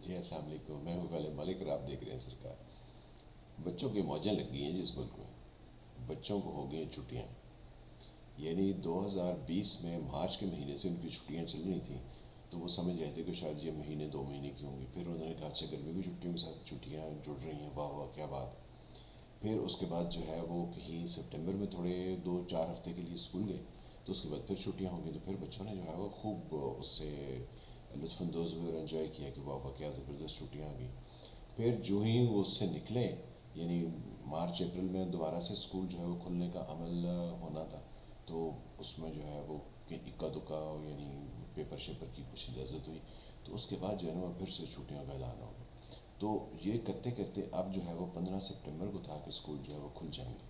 جی السلام علیکم، میں ہوں غالب ملک اور آپ دیکھ رہے ہیں سرکار۔ بچوں کی موجیں لگ گئی ہیں جس ملک میں، بچوں کو ہو گئی ہیں چھٹیاں۔ یعنی 2020 میں مارچ کے مہینے سے ان کی چھٹیاں چل رہی تھیں، تو وہ سمجھ رہے تھے کہ شاید یہ مہینے 2 مہینے کی ہوں گی۔ پھر انہوں نے کہا اچھا گرمی کی چھٹیوں کے ساتھ چھٹیاں جڑ رہی ہیں، واہ واہ کیا بات ہے۔ پھر اس کے بعد جو ہے وہ کہیں سپٹمبر میں تھوڑے 2-4 ہفتے کے لیے اسکول گئے، تو اس کے بعد پھر چھٹیاں ہوں گی، تو پھر بچوں نے جو ہے وہ خوب اس سے لطف اندوز ہوئے اور انجوائے کیا کہ واہ واہ کیا زبردست چھٹیاں آ گئی۔ پھر جو ہی وہ اس سے نکلے، یعنی مارچ اپریل میں دوبارہ سے اسکول جو ہے وہ کھلنے کا عمل ہونا تھا، تو اس میں جو ہے وہ کہ اکا دکا یعنی پیپر شیپر کی کچھ اجازت ہوئی، تو اس کے بعد جو ہے نا وہ پھر سے چھٹیوں کا اعلان ہو گیا۔ تو یہ کرتے کرتے اب جو ہے وہ 15 سپٹمبر کو تھا کہ اسکول جو ہے وہ کھل جائیں گے،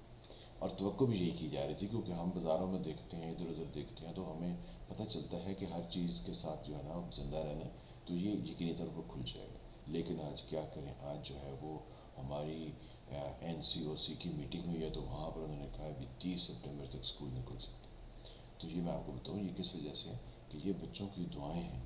اور توقع بھی یہی کی جا رہی تھی، کیونکہ ہم بازاروں میں دیکھتے ہیں ادھر ادھر دیکھتے ہیں تو ہمیں پتہ چلتا ہے کہ ہر چیز کے ساتھ جو ہے نا زندہ رہنا، تو یہ یقینی طور پر کھل جائے گا۔ لیکن آج کیا کریں، آج جو ہے وہ ہماری NCOC کی میٹنگ ہوئی ہے، تو وہاں پر انہوں نے کہا ابھی 30 سپٹمبر تک اسکول نہیں کھل سکتے۔ تو یہ میں آپ کو بتاؤں یہ کس وجہ سے ہے کہ یہ بچوں کی دعائیں ہیں۔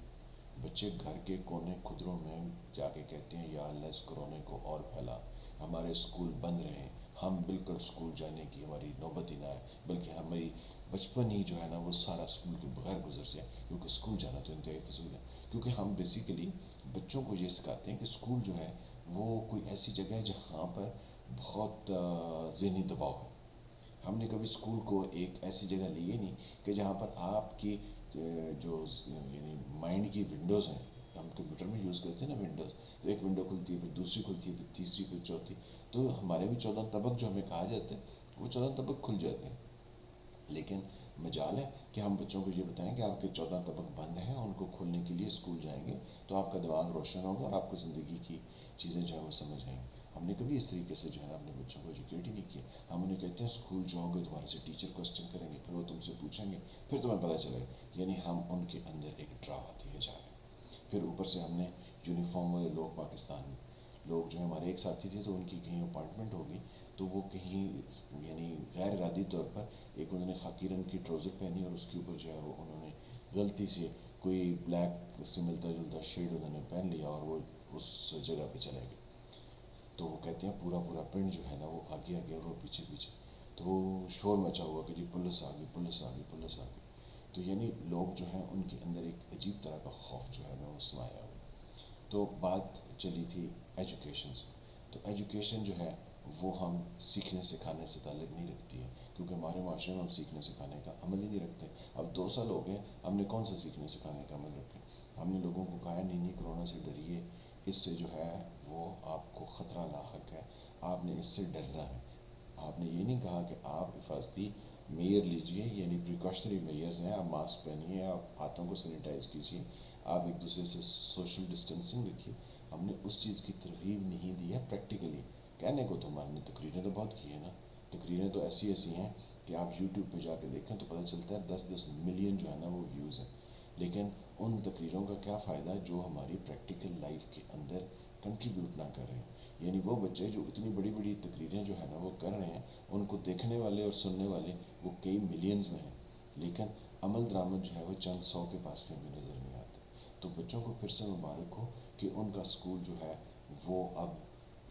بچے گھر کے کونے خدروں میں جا کے کہتے ہیں یا اللہ اس کرونے کو اور پھیلا، ہمارے اسکول بند رہیں، ہم بالکل اسکول جانے کی ہماری نوبت ہی نہ آئے، بلکہ ہماری بچپن ہی جو ہے نا وہ سارا اسکول کے بغیر گزر جائے، کیونکہ اسکول جانا تو انتہائی فضول ہے۔ کیونکہ ہم بیسیکلی بچوں کو یہ سکھاتے ہیں کہ اسکول جو ہے وہ کوئی ایسی جگہ ہے جہاں پر بہت ذہنی دباؤ ہے۔ ہم نے کبھی اسکول کو ایک ایسی جگہ لی ہی نہیں کہ جہاں پر آپ کی جو یعنی مائنڈ کی ونڈوز ہیں، ہم کمپیوٹر میں یوز کرتے ہیں نا ونڈوز، تو ایک ونڈو کھلتی ہے، پھر دوسری کھلتی ہے، پھر تیسری، پھر چوتھی، تو ہمارے بھی 14 طبق جو ہمیں کہا جاتا ہے وہ 14 طبق کھل جاتے ہیں۔ لیکن مجال ہے کہ ہم بچوں کو یہ بتائیں کہ آپ کے 14 طبق بند ہیں، ان کو کھولنے کے لیے اسکول جائیں گے تو آپ کا دماغ روشن ہوگا اور آپ کو زندگی کی چیزیں جو ہے وہ سمجھ آئیں گی۔ ہم نے کبھی اس طریقے سے جو ہے اپنے بچوں کو ایجوکیٹ ہی نہیں کیا۔ ہم انہیں کہتے ہیں اسکول جاؤ گے تمہارے سے ٹیچر کوسچن کریں گے، پھر وہ تم سے پوچھیں گے، پھر تمہیں پتہ چلے گا، یعنی ہم ان کے اندر ایک ڈراوا دیے جا رہے ہیں۔ پھر اوپر سے ہم نے یونیفارم والے لوگ، پاکستان لوگ جو ہیں ہمارے ایک ساتھی تھے، تو ان کی کہیں اپائنٹمنٹ ہوگی، تو وہ کہیں یعنی غیر ارادی طور پر ایک انہوں نے خاکی رنگ کی ٹراؤزر پہنی، اور اس کے اوپر جو ہے وہ انہوں نے غلطی سے کوئی بلیک سے ملتا جلتا شیڈ انہوں نے پہن لیا، اور وہ اس جگہ پہ چلے گئے۔ تو وہ کہتے ہیں پورا پورا پنڈ جو ہے نا وہ آگے آگے اور وہ پیچھے پیچھے، تو وہ شور مچا ہوا کہ جی پولیس آ گئی، پولیس آ گئی، پولیس آ گئی۔ تو یعنی لوگ جو ہیں ان کے اندر ایک عجیب طرح کا خوف جو ہے نا وہ سمایا ہوا۔ تو بات چلی تھی ایجوکیشن سے، تو ایجوکیشن جو ہے وہ ہم سیکھنے سکھانے سے تعلق نہیں رکھتی ہے، کیونکہ ہمارے معاشرے میں ہم سیکھنے سکھانے کا عمل ہی نہیں رکھتے۔ اب 2 سال ہو گئے، ہم نے کون سا سیکھنے سکھانے کا عمل رکھے؟ ہم نے لوگوں کو کہا ہے نہیں نہیں کرونا سے ڈریے، اس سے جو ہے وہ آپ کو خطرہ لاحق ہے، آپ نے اس سے ڈرنا ہے۔ آپ نے یہ نہیں کہا کہ آپ حفاظتی میئر لیجئے، یعنی پریکاشنری میئرز ہیں، آپ ماسک پہنیے، آپ ہاتھوں کو سینیٹائز کیجیے، آپ ایک دوسرے سے سوشل ڈسٹینسنگ رکھیے۔ ہم نے اس چیز کی ترغیب نہیں دی ہے پریکٹیکلی۔ کہنے کو تو ہم نے تقریریں تو بہت کی ہیں نا، تقریریں تو ایسی ایسی ہیں کہ آپ یوٹیوب پہ جا کے دیکھیں تو پتہ چلتا ہے 10-10 ملین جو ہے نا وہ ویوز ہیں۔ لیکن ان تقریروں کا کیا فائدہ جو ہماری پریکٹیکل لائف کے اندر کنٹریبیوٹ نہ کر رہے ہیں؟ یعنی وہ بچے جو اتنی بڑی بڑی تقریریں جو ہے نا وہ کر رہے ہیں، ان کو دیکھنے والے اور سننے والے وہ کئی ملینز میں ہیں، لیکن عمل درآمد جو ہے وہ چند سو کے پاس بھی ہمیں نظر نہیں آتا۔ تو بچوں کو پھر سے مبارک ہو کہ ان کا اسکول جو ہے وہ اب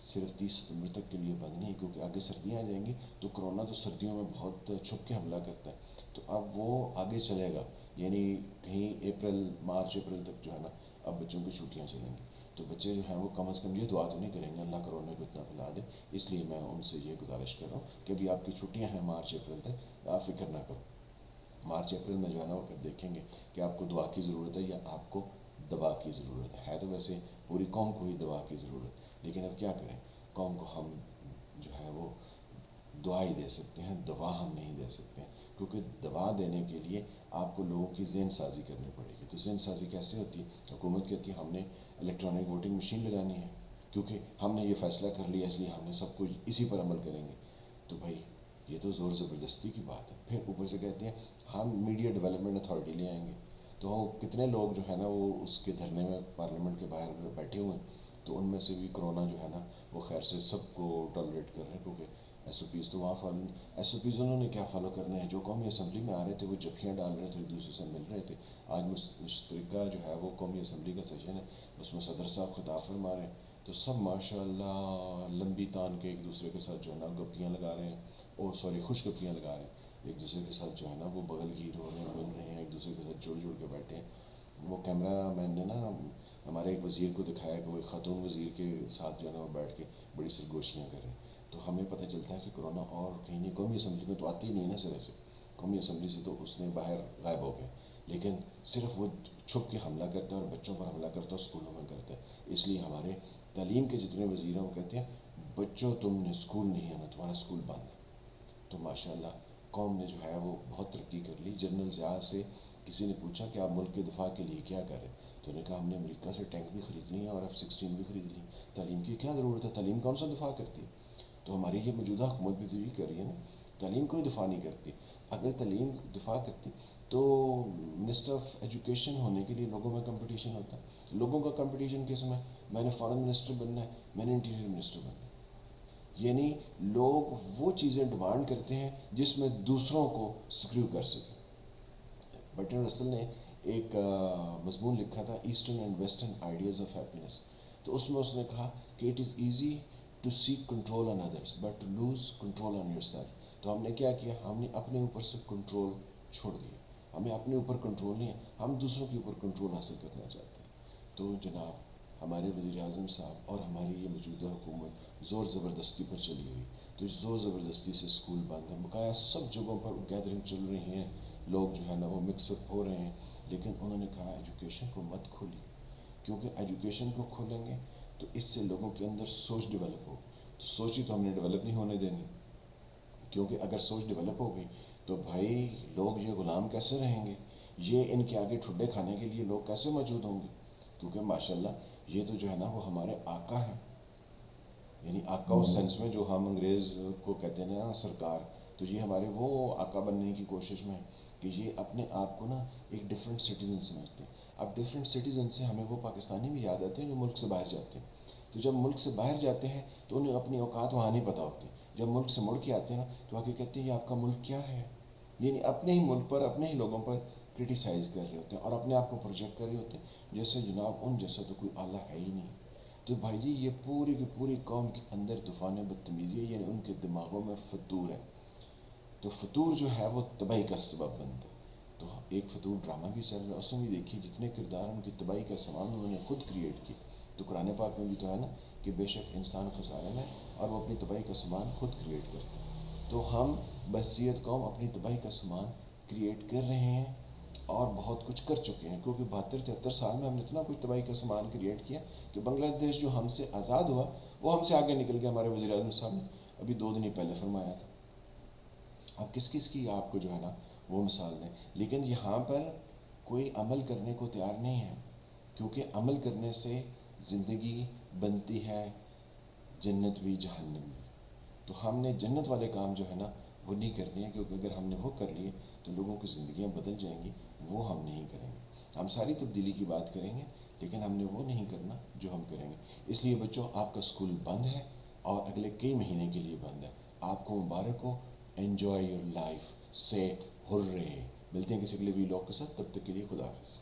صرف 30 ستمبر تک کے لیے بند نہیں، کیونکہ آگے سردیاں آ جائیں گی، تو کرونا تو سردیوں میں بہت چھپ کے حملہ کرتا ہے، تو اب وہ آگے چلے گا، یعنی کہیں مارچ اپریل تک جو ہے نا اب بچوں کی چھٹیاں چلیں گی۔ تو بچے جو ہیں وہ کم از کم یہ دعا تو نہیں کریں گے اللہ کرونے کو اتنا پھیلا دے۔ اس لیے میں ان سے یہ گزارش کر رہا ہوں کہ ابھی آپ کی چھٹیاں ہیں مارچ اپریل تک، آپ فکر نہ کرو۔ مارچ اپریل میں جو ہے نا وہ پھر دیکھیں گے کہ آپ کو دعا کی ضرورت ہے یا آپ کو دوا کی ضرورت ہے تو ویسے پوری قوم کو ہی دوا کی ضرورت، لیکن اب کیا کریں، قوم کو ہم جو ہے وہ دعا ہی دے سکتے ہیں، دوا ہم نہیں دے سکتے ہیں، کیونکہ دوا دینے کے لیے آپ کو لوگوں کی ذہن سازی کرنی پڑے گی۔ تو ذہن سازی کیسے ہوتی ہے؟ حکومت کہتی ہے ہم نے الیکٹرانک ووٹنگ مشین لگانی ہے، کیونکہ ہم نے یہ فیصلہ کر لیا اس لیے ہم نے سب کچھ اسی پر عمل کریں گے۔ تو بھائی یہ تو زور زبردستی کی بات ہے۔ پھر اوپر سے کہتے ہیں ہم میڈیا ڈیولپمنٹ اتھارٹی لے آئیں گے، تو کتنے لوگ جو ہے نا وہ اس کے دھرنے میں پارلیمنٹ کے باہر بیٹھے ہوئے ہیں، تو ان میں سے بھی کرونا جو ہے نا وہ خیر سے سب کو ٹالریٹ کر رہے ہیں، کیونکہ ایس او پیز تو وہاں فالو، ایس او پیز انہوں نے کیا فالو کرنے ہیں؟ جو قومی اسمبلی میں آ رہے تھے وہ جفیاں ڈال رہے تھے، ایک دوسرے سے مل رہے تھے. آج مشترکہ جو ہے وہ قومی اسمبلی کا سیشن ہے، اس میں صدر صاحب خطاب فرما رہے ہیں، تو سب ماشاء اللہ لمبی تان کے ایک دوسرے کے ساتھ جو ہے نا گپیاں لگا رہے ہیں، سوری خوش گپیاں لگا رہے ہیں، ایک دوسرے کے ساتھ جو ہے نا وہ بغل گیر ہو رہے ہیں، مل رہے ہیں، ایک دوسرے کے ساتھ جڑ جڑ کے بیٹھے ہیں. وہ کیمرہ مین نے نا ہمارے ایک وزیر کو دکھایا کہ وہ ایک خاتون وزیر کے ساتھ جو ہے نا وہ بیٹھ کے بڑی سرگوشیاں کر رہے ہیں. تو ہمیں پتہ چلتا ہے کہ کرونا اور کہیں نہیں، قومی اسمبلی میں تو آتی ہی نہیں نا سرے سے، قومی اسمبلی سے تو اس نے باہر غائب ہو گیا، لیکن صرف وہ چھپ کے حملہ کرتا ہے اور بچوں پر حملہ کرتا ہے، اسکولوں میں کرتا ہے. اس لیے ہمارے تعلیم کے جتنے وزیر ہیں وہ کہتے ہیں بچوں تم نے اسکول نہیں آنا، تمہارا اسکول بند ہے. تو ماشاء اللہ قوم نے جو ہے وہ بہت ترقی کر لی. جنرل ضیاء سے کسی نے پوچھا کہ آپ ملک کے دفاع کے لیے کیا کریں، تو انہوں نے کہا ہم نے امریکہ سے ٹینک بھی خرید لیے ہیں اور F-16 بھی خرید لی. تعلیم کی کیا ضرورت ہے؟ تعلیم کون سا دفاع کرتی ہے؟ تو ہماری یہ موجودہ حکومت بھی تو یہ کر رہی ہے نا، تعلیم کوئی دفاع نہیں کرتی. اگر تعلیم دفاع کرتی تو منسٹر آف ایجوکیشن ہونے کے لیے لوگوں میں کمپٹیشن ہوتا ہے. لوگوں کا کمپٹیشن کس میں نے فارن منسٹر بننا ہے، میں نے انٹیریئر منسٹر بننا ہے. یعنی لوگ وہ چیزیں ڈیمانڈ کرتے ہیں جس میں دوسروں کو سکریو کر سکیں. برٹن رسل نے ایک مضمون لکھا تھا eastern and western ideas of happiness, تو اس میں اس نے کہا کہ it is easy to seek control on others but to lose control on your self. تو ہم نے کیا کیا؟ ہم نے اپنے اوپر سے کنٹرول چھوڑ دیا. ہمیں اپنے اوپر کنٹرول نہیں ہے، ہم دوسروں کے اوپر کنٹرول حاصل کرنا چاہتے ہیں. تو جناب ہمارے وزیر اعظم صاحب اور ہماری یہ موجودہ حکومت زور زبردستی پر چلی ہوئی، تو زور زبردستی سے اسکول بند ہیں، بقایا سب جگہوں پر گیدرنگ چل رہی ہیں، لوگ جو ہے نا وہ مکس اپ ہو رہے ہیں. لیکن انہوں نے کہا ایجوکیشن کو مت کھولیے، کیونکہ ایجوکیشن کو کھولیں گے تو اس سے لوگوں کے اندر سوچ ڈیولپ ہو. تو سوچ ہی تو ہم نے ڈیولپ نہیں ہونے دینی، کیونکہ اگر سوچ ڈیولپ ہو گئی تو بھائی لوگ یہ غلام کیسے رہیں گے؟ یہ ان کے آگے ٹھڈے کھانے کے لیے لوگ کیسے موجود ہوں گے؟ کیونکہ ماشاءاللہ یہ تو جو ہے نا وہ ہمارے آقا ہیں، یعنی آقا اس سینس میں جو ہم انگریز کو کہتے ہیں نا سرکار، تو یہ ہمارے وہ آقا بننے کی کوشش میں ہے کہ یہ اپنے آپ کو نا ایک ڈفرینٹ سٹیزن سمجھتے ہیں. اب ڈفرینٹ سٹیزن سے ہمیں وہ پاکستانی بھی یاد آتے ہیں جو ملک سے باہر جاتے ہیں. تو جب ملک سے باہر جاتے ہیں تو انہیں اپنی اوقات وہاں نہیں پتہ ہوتی. جب ملک سے مڑ کے آتے ہیں نا تو آ کے کہتے ہیں یہ آپ کا ملک کیا ہے، یعنی اپنے ہی ملک پر اپنے ہی لوگوں پر کرٹیسائز کر رہے ہوتے ہیں اور اپنے آپ کو پروجیکٹ کر رہے ہوتے ہیں جیسے جناب ان جیسا تو کوئی آلہ ہے ہی نہیں. تو بھائی جی یہ پوری کی پوری قوم کے اندر طوفان بدتمیزی ہے، یعنی ان کے دماغوں میں فطور ہے. تو فطور جو ہے وہ تباہی کا سبب بنتا ہے. تو ایک فطور ڈرامہ بھی چل رہا ہے، اس میں بھی دیکھیے جتنے کردار ان کی تباہی کا سامان انہوں نے خود کریٹ کی. تو قرآن پاک میں بھی تو ہے نا کہ بے شک انسان خسارے میں اور وہ اپنی تباہی کا سامان خود کریٹ کرتا ہے. تو ہم بحیثیت قوم اپنی تباہی کا سامان کریٹ کر رہے ہیں اور بہت کچھ کر چکے ہیں، کیونکہ 72-73 سال میں ہم نے اتنا کچھ تباہی کا سامان کریٹ کیا کہ بنگلہ دیش جو ہم سے آزاد ہوا وہ ہم سے آگے نکل گیا. ہمارے وزیر اعظم صاحب نے ابھی 2 دن ہی پہلے فرمایا تھا. اب کس کس کی آپ کو جو ہے نا وہ مثال دیں، لیکن یہاں پر کوئی عمل کرنے کو تیار نہیں ہے، کیونکہ عمل کرنے سے زندگی بنتی ہے جنت بھی جہنم بھی. تو ہم نے جنت والے کام جو ہے نا وہ نہیں کرنے ہیں، کیونکہ اگر ہم نے وہ کر لیے تو لوگوں کی زندگیاں بدل جائیں گی. وہ ہم نہیں کریں گے. ہم ساری تبدیلی کی بات کریں گے لیکن ہم نے وہ نہیں کرنا جو ہم کریں گے. اس لیے بچوں آپ کا اسکول بند ہے اور اگلے کئی مہینے کے لیے بند ہے. آپ کو مبارک ہو. انجوائے یور لائف سے ہرے. ملتے ہیں کسی کے لیے وی لاگ کے ساتھ، تب تک کے لیے خدا حافظ.